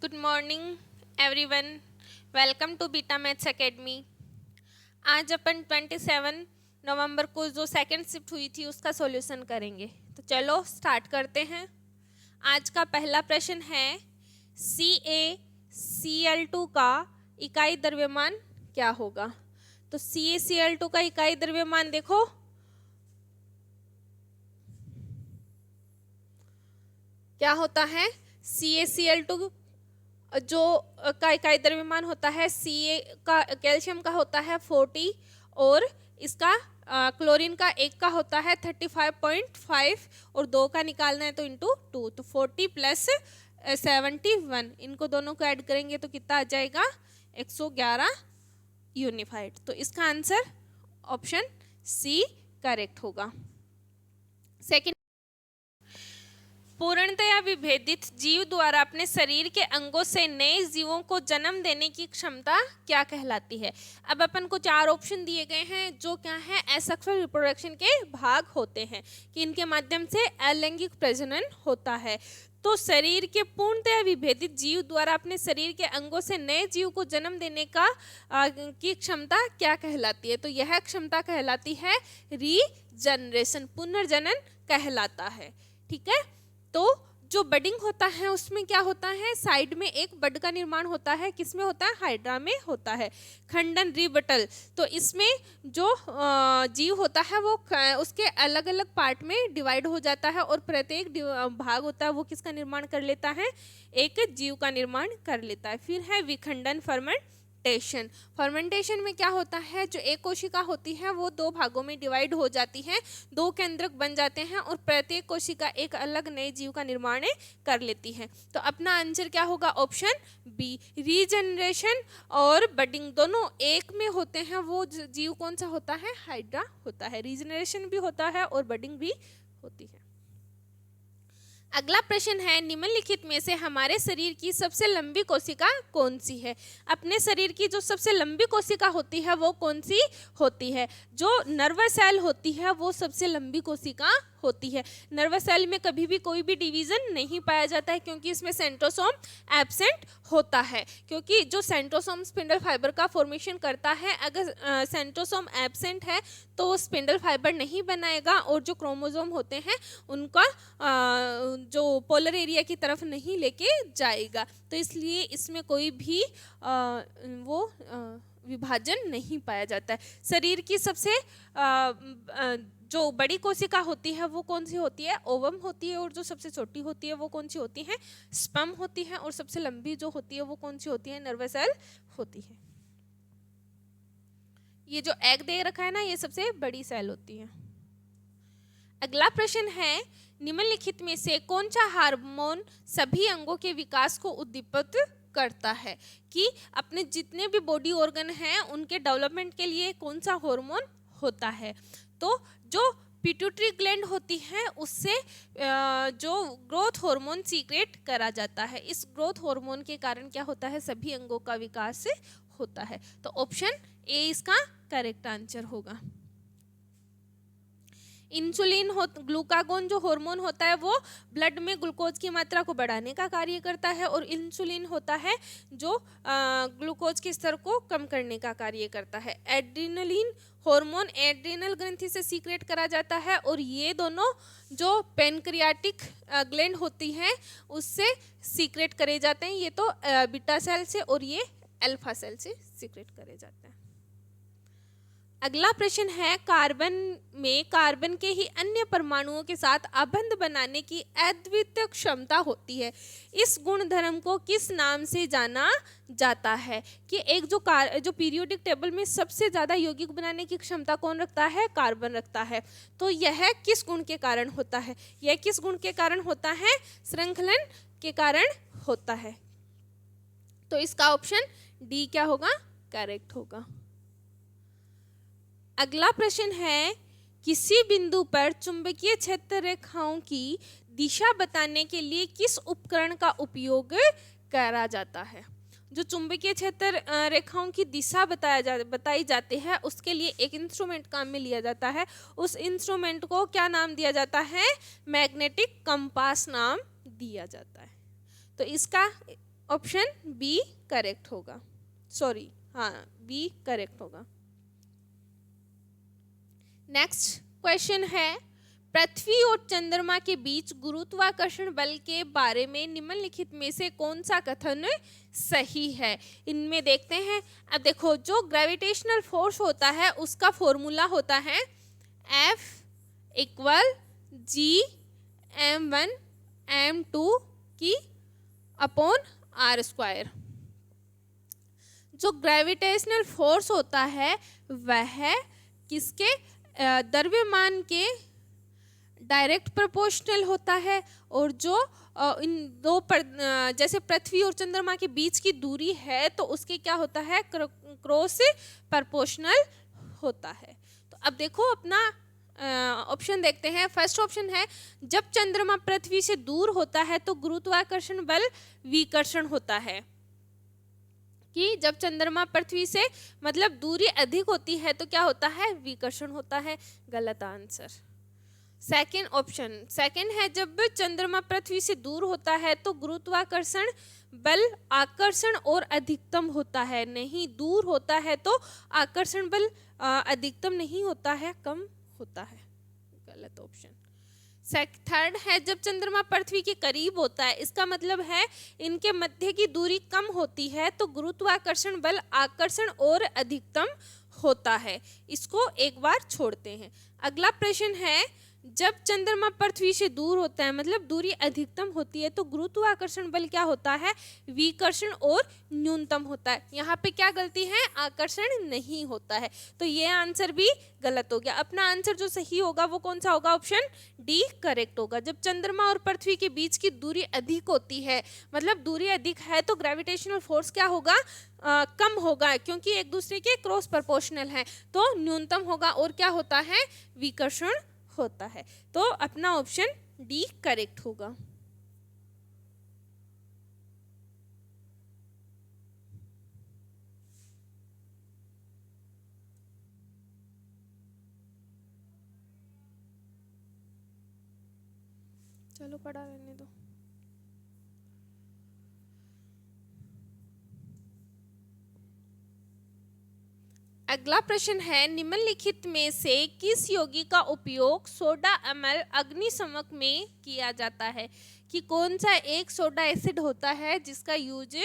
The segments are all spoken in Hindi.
Good morning everyone, welcome to Beta Maths Academy. आज अपन 27 नवंबर को जो सेकंड शिफ्ट हुई थी उसका सॉल्यूशन करेंगे। तो चलो स्टार्ट करते हैं। आज का पहला प्रश्न है CaCl2 का इकाई द्रव्यमान क्या होगा। तो CaCl2 का इकाई द्रव्यमान देखो, क्या होता है। CaCl2 जो का इकाई द्रव्यमान होता है, Ca का कैल्शियम का होता है 40 और इसका क्लोरीन का एक का होता है 35.5 और 2 का निकालना है तो इंटू 2, तो 40 प्लस 71, इनको दोनों को ऐड करेंगे तो कितना आ जाएगा 111 यूनिफाइड। तो इसका आंसर ऑप्शन सी करेक्ट होगा। सेकंड, पूर्णतया विभेदित जीव द्वारा अपने शरीर के अंगों से नए जीवों को जन्म देने की क्षमता क्या कहलाती है। अब अपन को 4 ऑप्शन दिए गए हैं जो क्या है एसेक्सुअल रिप्रोडक्शन के भाग होते हैं कि इनके माध्यम से अलैंगिक प्रजनन होता है। तो शरीर के पूर्णतया विभेदित जीव द्वारा अपने शरीर के अंगों से नए जीव को जन्म देने की क्षमता क्या कहलाती है। तो यह क्षमता कहलाती है रीजनरेशन, पुनर्जनन कहलाता है। ठीक है, तो जो बडिंग होता है उसमें क्या होता है, साइड में एक बड का निर्माण होता है, किसमें होता है, हाइड्रा में होता है। खंडन रिबटल, तो इसमें जो जीव होता है वो उसके अलग अलग पार्ट में डिवाइड हो जाता है और प्रत्येक भाग होता है वो किसका निर्माण कर लेता है, एक जीव का निर्माण कर लेता है। फिर है विखंडन, फर्मेंटेशन में क्या होता है, जो एक कोशिका होती है वो 2 भागों में डिवाइड हो जाती है, 2 केंद्रक बन जाते हैं और प्रत्येक कोशिका एक अलग नए जीव का निर्माण कर लेती है। तो अपना आंसर क्या होगा, ऑप्शन बी। रीजनरेशन और बडिंग दोनों एक में होते हैं, वो जीव कौन सा होता है, हाइड्रा होता है। रीजनरेशन भी होता है और बडिंग भी होती है। अगला प्रश्न है, निम्नलिखित में से हमारे शरीर की सबसे लंबी कोशिका कौन सी है। अपने शरीर की जो सबसे लंबी कोशिका होती है वो कौन सी होती है। जो नर्वस सेल होती है वो सबसे लंबी कोशिका होती है। नर्वस सेल में कभी भी कोई भी डिवीजन नहीं पाया जाता है क्योंकि इसमें सेंट्रोसोम एब्सेंट होता है, क्योंकि जो सेंट्रोसोम स्पिंडल फाइबर का फॉर्मेशन करता है, अगर सेंट्रोसोम एब्सेंट है तो वो स्पिंडल फाइबर नहीं बनाएगा और जो क्रोमोसोम होते हैं उनका जो पोलर एरिया की तरफ नहीं लेके जाएगा। तो इसलिए इसमें कोई भी विभाजन नहीं पाया जाता है। शरीर की सबसे जो बड़ी कोशिका होती है वो कौन सी होती है, ओवम होती है, और जो सबसे छोटी होती है वो कौन सी होती है, स्पर्म होती है, और सबसे लंबी जो होती है वो कौन सी होती है, नर्वस सेल होती है। ये जो एग दे रखा है ना, ये सबसे बड़ी सेल होती है। अगला प्रश्न है, निम्नलिखित में से कौन सा हार्मोन सभी अंगों के विकास को उद्दीपित करता है, कि अपने जितने भी बॉडी ऑर्गन हैं उनके डेवलपमेंट के लिए कौन सा हार्मोन होता है। तो जो पिट्यूटरी ग्लैंड होती है उससे जो ग्रोथ हार्मोन सीक्रेट करा जाता है। इस ग्रोथ हार्मोन के कारण क्या होता है, सभी अंगों का विकास होता है। तो ऑप्शन ए इसका करेक्ट आंसर होगा। इंसुलिन ग्लूकागोन जो हार्मोन होता है वो ब्लड में ग्लूकोज की मात्रा को बढ़ाने का कार्य करता है, और इंसुलिन होता है जो ग्लूकोज के स्तर को कम करने का कार्य करता है। एड्रिनलिन हार्मोन एड्रिनल ग्रंथि से सीक्रेट करा जाता है, और ये दोनों जो पेनक्रियाटिक ग्लैंड होती है उससे सीक्रेट करे जाते हैं। ये तो बीटा सेल से और ये अल्फा सेल से सीक्रेट करे जाते हैं। अगला प्रश्न है, कार्बन में कार्बन के ही अन्य परमाणुओं के साथ आबंध बनाने की अद्वितीय क्षमता होती है। इस गुणधर्म को किस नाम से जाना जाता है, कि एक जो पीरियोडिक टेबल में सबसे ज्यादा यौगिक बनाने की क्षमता कौन रखता है, कार्बन रखता है। तो यह किस गुण के कारण होता है, यह किस गुण के कारण होता है, श्रृंखलन के कारण होता है। तो इसका ऑप्शन डी क्या होगा, करेक्ट होगा। अगला प्रश्न है, किसी बिंदु पर चुंबकीय क्षेत्र रेखाओं की दिशा बताने के लिए किस उपकरण का उपयोग करा जाता है। जो चुंबकीय क्षेत्र रेखाओं की दिशा बताई जाती है उसके लिए एक इंस्ट्रूमेंट काम में लिया जाता है। उस इंस्ट्रूमेंट को क्या नाम दिया जाता है, मैग्नेटिक कंपास नाम दिया जाता है। तो इसका ऑप्शन बी करेक्ट होगा, सॉरी हाँ बी करेक्ट होगा। नेक्स्ट क्वेश्चन है, पृथ्वी और चंद्रमा के बीच गुरुत्वाकर्षण बल के बारे में निम्नलिखित में से कौन सा कथन सही है? इनमें देखते हैं। अब देखो, जो ग्रेविटेशनल फोर्स होता है उसका फॉर्मूला होता है F इक्वल जी m1 m2 की अपॉन r स्क्वायर। जो ग्रेविटेशनल फोर्स होता है वह किसके द्रव्यमान के डायरेक्ट प्रोपोर्शनल होता है, और जो इन दो पर जैसे पृथ्वी और चंद्रमा के बीच की दूरी है तो उसके क्या होता है, क्रॉस प्रोपोर्शनल होता है। तो अब देखो अपना ऑप्शन देखते हैं। फर्स्ट ऑप्शन है, जब चंद्रमा पृथ्वी से दूर होता है तो गुरुत्वाकर्षण बल विकर्षण होता है, कि जब चंद्रमा पृथ्वी से मतलब दूरी अधिक होती है तो क्या होता है, विकर्षण होता है। गलत आंसर। सेकेंड ऑप्शन, सेकेंड है, जब चंद्रमा पृथ्वी से दूर होता है तो गुरुत्वाकर्षण बल आकर्षण और अधिकतम होता है। नहीं, दूर होता है तो आकर्षण बल अधिकतम नहीं होता है, कम होता है। गलत ऑप्शन। थर्ड है, जब चंद्रमा पृथ्वी के करीब होता है, इसका मतलब है इनके मध्य की दूरी कम होती है तो गुरुत्वाकर्षण बल आकर्षण और अधिकतम होता है। इसको एक बार छोड़ते हैं। अगला प्रश्न है, जब चंद्रमा पृथ्वी से दूर होता है मतलब दूरी अधिकतम होती है तो गुरुत्वाकर्षण बल क्या होता है, विकर्षण और न्यूनतम होता है। यहाँ पे क्या गलती है, आकर्षण नहीं होता है, तो ये आंसर भी गलत हो गया। अपना आंसर जो सही होगा वो कौन सा होगा, ऑप्शन डी करेक्ट होगा। जब चंद्रमा और पृथ्वी के बीच की दूरी अधिक होती है मतलब दूरी अधिक है तो ग्रेविटेशनल फोर्स क्या होगा, कम होगा, क्योंकि एक दूसरे के क्रॉस प्रोपोर्शनल है, तो न्यूनतम होगा और क्या होता है, विकर्षण होता है। तो अपना ऑप्शन डी करेक्ट होगा। चलो पढ़ा रहने दो। अगला प्रश्न है, निम्नलिखित में से किस यौगिक का उपयोग सोडा अम्ल अग्निशमक में किया जाता है? कि कौन सा एक सोडा एसिड होता है जिसका यूज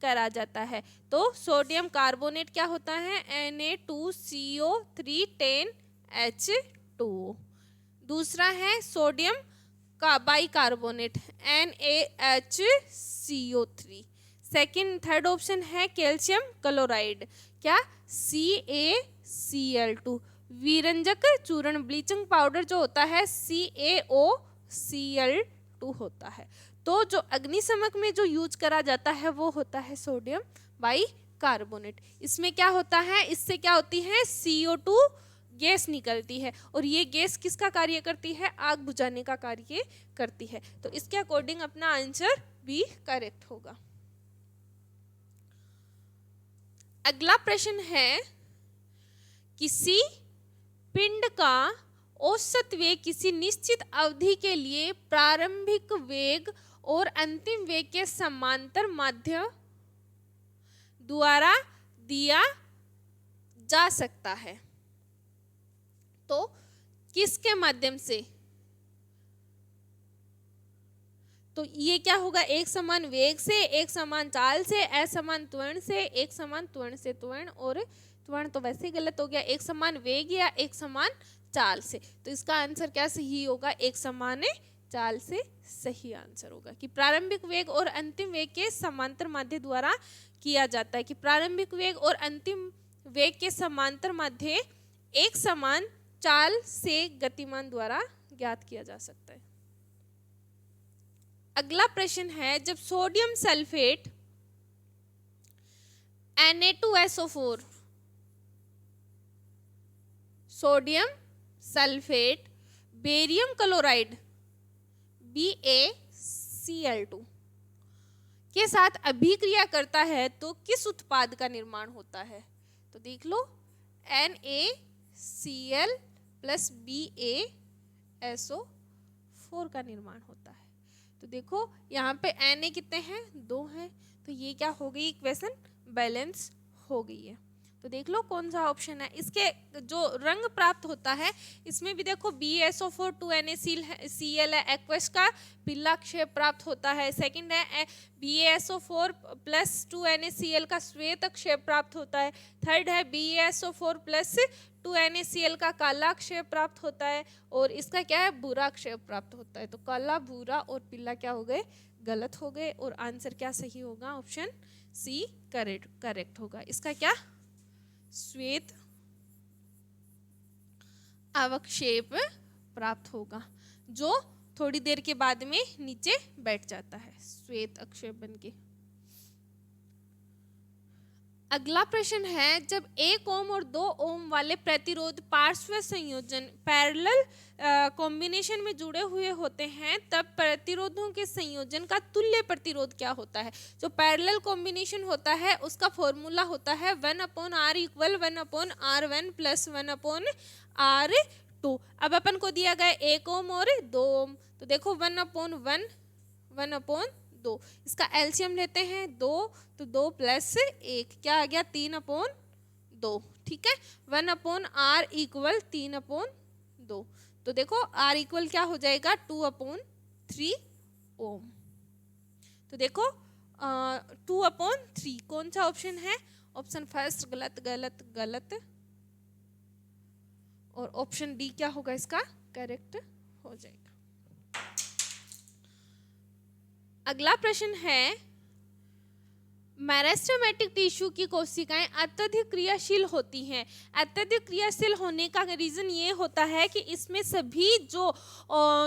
करा जाता है? तो सोडियम कार्बोनेट क्या होता है, Na2CO3 10H2। दूसरा है सोडियम का bicarbonate NaHCO3। Second third option है कैल्शियम क्लोराइड, क्या, CaCl2। विरंजक चूर्ण ब्लीचिंग पाउडर जो होता है CaOCl2 होता है। तो जो अग्निशमक में जो यूज करा जाता है वो होता है सोडियम बाइकार्बोनेट। इसमें क्या होता है, इससे क्या होती है, CO2 गैस निकलती है, और ये गैस किसका कार्य करती है, आग बुझाने का कार्य करती है। तो इसके अकॉर्डिंग अपना आंसर बी करेक्ट होगा। अगला प्रश्न है, किसी पिंड का औसत वेग किसी निश्चित अवधि के लिए प्रारंभिक वेग और अंतिम वेग के समांतर माध्य द्वारा दिया जा सकता है। तो किसके माध्यम से? तो ये क्या होगा, एक समान वेग से, एक समान चाल से, असमान त्वरण से, एक समान त्वरण से। त्वरण और त्वरण तो वैसे ही गलत हो गया, एक समान वेग या एक समान चाल से। तो इसका आंसर क्या सही होगा, एक समान चाल से सही आंसर होगा। कि प्रारंभिक वेग और अंतिम वेग के समांतर माध्य द्वारा किया जाता है। कि प्रारंभिक वेग और अंतिम वेग के समांतर माध्य एक समान चाल से गतिमान द्वारा ज्ञात किया जा सकता है। अगला प्रश्न है, जब sodium sulphate Na2SO4, sodium sulphate, barium chloride BaCl2 के साथ अभिक्रिया करता है तो किस उत्पाद का निर्माण होता है? तो देख लो, NaCl + BaSO4 का निर्माण होता है। तो देखो यहाँ पे Na कितने हैं, 2 हैं, तो ये क्या हो गई, इक्वेशन बैलेंस हो गई है। तो देख लो कौन सा ऑप्शन है। इसके जो रंग प्राप्त होता है इसमें भी देखो BaSO4 2NaCl है, एक्वस का पीला क्षय प्राप्त होता है। सेकंड है BaSO4 प्लस 2NaCl का श्वेत क्षय प्राप्त होता है। थर्ड है BaSO4 प्लस 2NaCl का काला क्षय प्राप्त होता है। और इसका क्या है, भूरा क्षय प्राप्त होता है। तो काला, भूरा और पीला क्या हो गए, गलत हो गए। और आंसर क्या सही होगा, ऑप्शन सी करेक्ट होगा। इसका क्या, श्वेत अवक्षेप प्राप्त होगा, जो थोड़ी देर के बाद में नीचे बैठ जाता है श्वेत अवक्षेप बनके। अगला प्रश्न है, जब 1 ओम और 2 ओम वाले प्रतिरोध पार्श्व संयोजन पैरेलल कॉम्बिनेशन में जुड़े हुए होते हैं तब प्रतिरोधों के संयोजन का तुल्य प्रतिरोध क्या होता है। जो पैरेलल कॉम्बिनेशन होता है उसका फॉर्मूला होता है 1/r equal 1/r1 plus 1/r2। अब अपन को दिया गया 1 ओम और 2 ओम, तो देखो 1/1 1/2, इसका एलसीएम लेते हैं 2, तो 2 प्लस 1 क्या आ गया, 3/2। ठीक है, 1/r इक्वल 3/2। तो देखो r इक्वल क्या हो जाएगा, 2/3 ओम। तो देखो 2/3 कौन सा ऑप्शन है, ऑप्शन फर्स्ट गलत गलत गलत, और ऑप्शन डी क्या होगा इसका, करेक्ट हो जाएगा। अगला प्रश्न है, मेरिस्टेमेटिक टिश्यू की कोशिकाएं अत्यधिक क्रियाशील होती हैं। अत्यधिक क्रियाशील होने का रीजन ये होता है कि इसमें सभी जो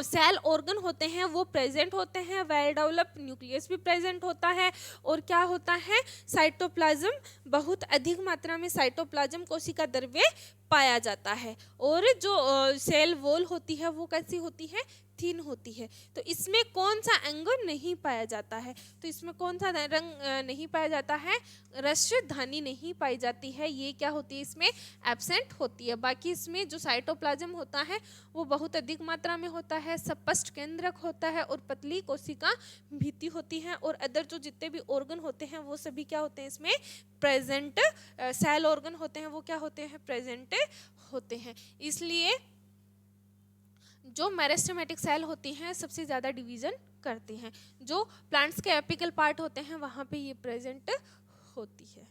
सेल ऑर्गन होते हैं वो प्रेजेंट होते हैं, वेल डेवलप्ड न्यूक्लियस भी प्रेजेंट होता है, और क्या होता है, साइटोप्लाज्म, बहुत अधिक मात्रा में साइटोप्लाज्म कोशिका द्रव्य पाया जाता है। और जो सेल वॉल होती है वो कैसी होती है, थिन होती है। तो इसमें कौन सा अंग नहीं पाया जाता है, तो इसमें कौन सा रंग नहीं पाया जाता है, रश्मिधानी नहीं पाई जाती है, ये क्या होती है, इसमें एब्सेंट होती है। बाकी इसमें जो साइटोप्लाज्म होता है वो बहुत अधिक मात्रा में होता है, स्पष्ट केंद्रक होता है, और पतली कोशिका भित्ति होती है, और अदर जो जितने भी ऑर्गन होते हैं वो सभी क्या होते हैं इसमें प्रेजेंट, सेल ऑर्गन होते हैं वो क्या होते हैं, प्रेजेंट होते हैं। इसलिए जो मेरिस्टेमेटिक सेल होती हैं सबसे ज़्यादा डिवीजन करती हैं, जो प्लांट्स के एपिकल पार्ट होते हैं वहाँ पे ये प्रेजेंट होती है।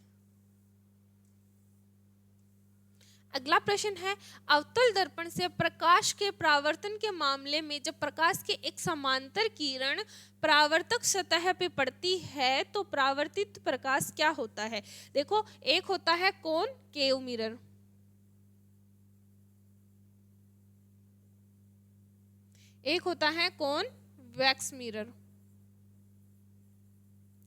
अगला प्रश्न है, अवतल दर्पण से प्रकाश के परावर्तन के मामले में जब प्रकाश के एक समांतर किरण परावर्तक सतह पे पड़ती है तो परावर्तित प्रकाश क्या होता है। देखो एक होता है कॉनकेव मिरर, एक होता है कॉन्वेक्स मिरर।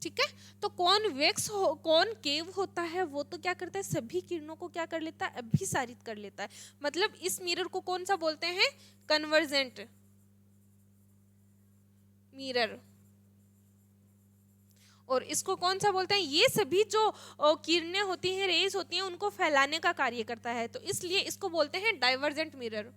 ठीक है, तो कॉनकेव होता है वो तो क्या करता है, सभी किरणों को क्या कर लेता है, अभिसारित कर लेता है। मतलब इस मिरर को कौन सा बोलते हैं, कन्वर्जेंट मिरर। और इसको कौन सा बोलते हैं, ये सभी जो किरणें होती हैं, रेज होती हैं, उनको फैलाने का कार्य करता है, तो इसलिए इसको बोलते हैं डाइवर्जेंट मिरर।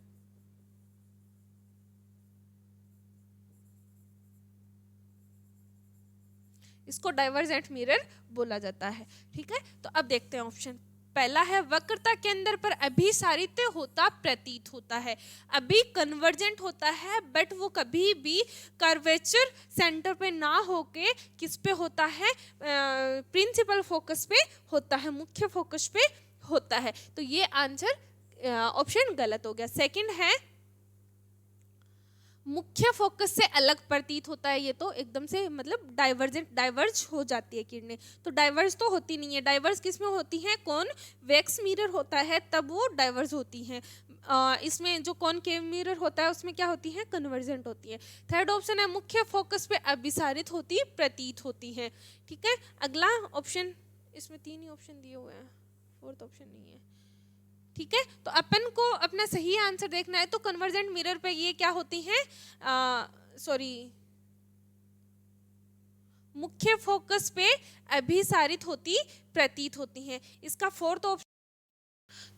इसको डाइवर्जेंट मिरर बोला जाता है। ठीक है, तो अब देखते हैं ऑप्शन पहला है, वक्रता केंद्र पर अभिसारित होता प्रतीत होता है। अभी कन्वर्जेंट होता है बट वो कभी भी कर्वेचर सेंटर पे ना होके किस पे होता है, प्रिंसिपल फोकस पे होता है, मुख्य फोकस पे होता है। तो ये आंसर ऑप्शन गलत हो गया। सेकंड है, मुख्य फोकस से अलग प्रतीत होता है, ये तो एकदम से मतलब डाइवर्ज हो जाती है किरणें, तो डाइवर्ज तो होती नहीं है। डाइवर्ज किस में होती है, कॉन्वेक्स मिरर होता है तब वो डाइवर्ज होती हैं। इसमें जो कॉनकेव मिरर होता है उसमें क्या होती है, कन्वर्जेंट होती है। थर्ड ऑप्शन है, मुख्य फोकस पे अभिसारित होती प्रतीत होती है। ठीक है, अगला ऑप्शन, इसमें 3 ही ऑप्शन दिए हुए हैं, फोर्थ ऑप्शन नहीं है। ठीक है, तो अपन को अपना सही आंसर देखना है, तो कन्वर्जेंट मिरर पे ये क्या होती हैं, मुख्य फोकस पे अभिसारित होती प्रतीत होती हैं। इसका फोर्थ ऑप्शन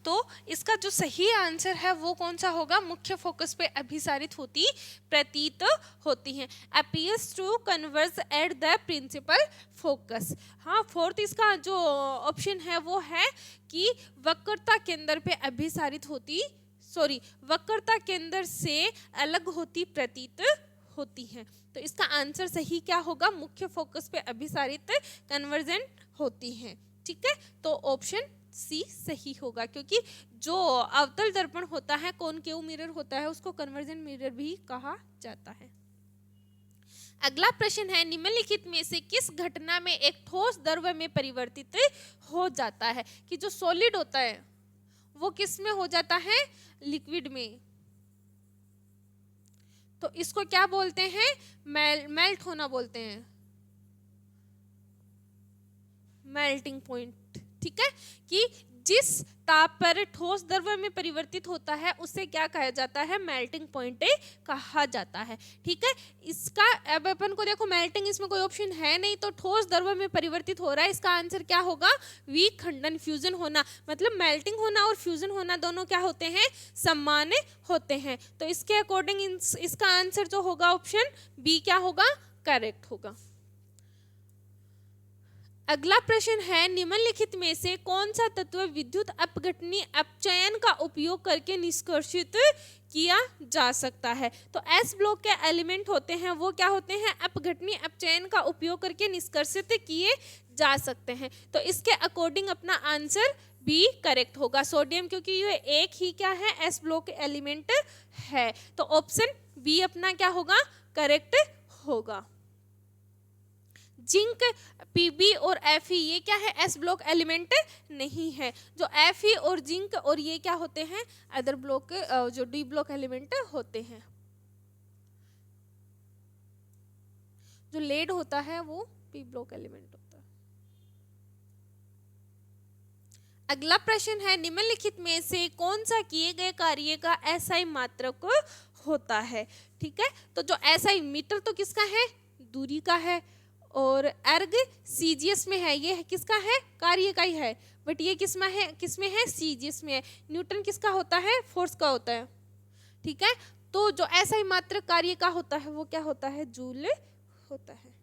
तो इसका जो सही आंसर है वो कौन सा होगा, मुख्य फोकस पे अभिसारित होती प्रतीत होती हैं, appears to converge at the principal focus. हाँ, फोर्थ इसका जो ऑप्शन है वो है कि वक्रता केंद्र पे अभिसारित होती, वक्रता केंद्र से अलग होती प्रतीत होती हैं। तो इसका आंसर सही क्या होगा, मुख्य फोकस पे अभिसारित कन्वर्जेंट होती हैं। ठीक है, तो ऑप्शन सी सही होगा, क्योंकि जो अवतल दर्पण होता है, कॉनकेव मिरर होता है, उसको कन्वर्जेंट मिरर भी कहा जाता है। अगला प्रश्न है, निम्नलिखित में से किस घटना में एक ठोस द्रव्य में परिवर्तित हो जाता है, कि जो सॉलिड होता है वो किस में हो जाता है, लिक्विड में। तो इसको क्या बोलते हैं, मेल्ट होना बोलते हैं, मेल्टिंग पॉइंट। ठीक है, कि जिस ताप पर ठोस द्रव्य में परिवर्तित होता है उसे क्या कहा जाता है, मेल्टिंग पॉइंट कहा जाता है। ठीक है, इसका अब अपन को देखो, मेल्टिंग इसमें कोई ऑप्शन है नहीं, तो ठोस द्रव्य में परिवर्तित हो रहा है, इसका आंसर क्या होगा, विखंडन, फ्यूजन होना। मतलब मेल्टिंग होना और फ्यूजन होना दोनों क्या होते हैं, समान होते हैं। तो इसके अकॉर्डिंग इसका आंसर जो होगा ऑप्शन बी क्या होगा, करेक्ट होगा। अगला प्रश्न है, निम्नलिखित में से कौन सा तत्व विद्युत अपघटनीय अपचयन का उपयोग करके निष्कर्षित किया जा सकता है। तो एस ब्लॉक के एलिमेंट होते हैं वो क्या होते हैं, अपघटनीय अपचयन का उपयोग करके निष्कर्षित किए जा सकते हैं। तो इसके अकॉर्डिंग अपना आंसर बी करेक्ट होगा, सोडियम, क्योंकि ये एक ही क्या है, एस ब्लॉक एलिमेंट है। तो ऑप्शन बी अपना क्या होगा, करेक्ट होगा। जिंक, पीबी और एफई ये क्या है, एस ब्लॉक एलिमेंट नहीं है। जो एफई और जिंक और ये क्या होते हैं, अदर ब्लॉक, जो डी ब्लॉक एलिमेंट होते हैं। जो लेड होता है वो पी ब्लॉक एलिमेंट होता है। अगला प्रश्न है, निम्नलिखित में से कौन सा किए गए कार्य का एसआई मात्रक होता है। ठीक है, तो जो एसआई, मीटर तो किसका है, दूरी का है, और अर्ग सीजीएस में है, ये किसका है, कार्य का ही है, बट ये किसमें है, सीजीएस में है। न्यूटन किसका होता है, फोर्स का होता है। ठीक है, तो जो ऐसा ही मात्र कार्य का होता है वो क्या होता है, जूल होता है।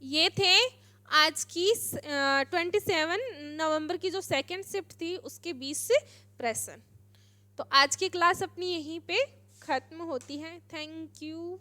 ये थे आज की 27 नवंबर की जो सेकेंड शिफ्ट थी उसके 20 प्रश्न। तो आज की क्लास अपनी यहीं पे खत्म होती है। Thank you.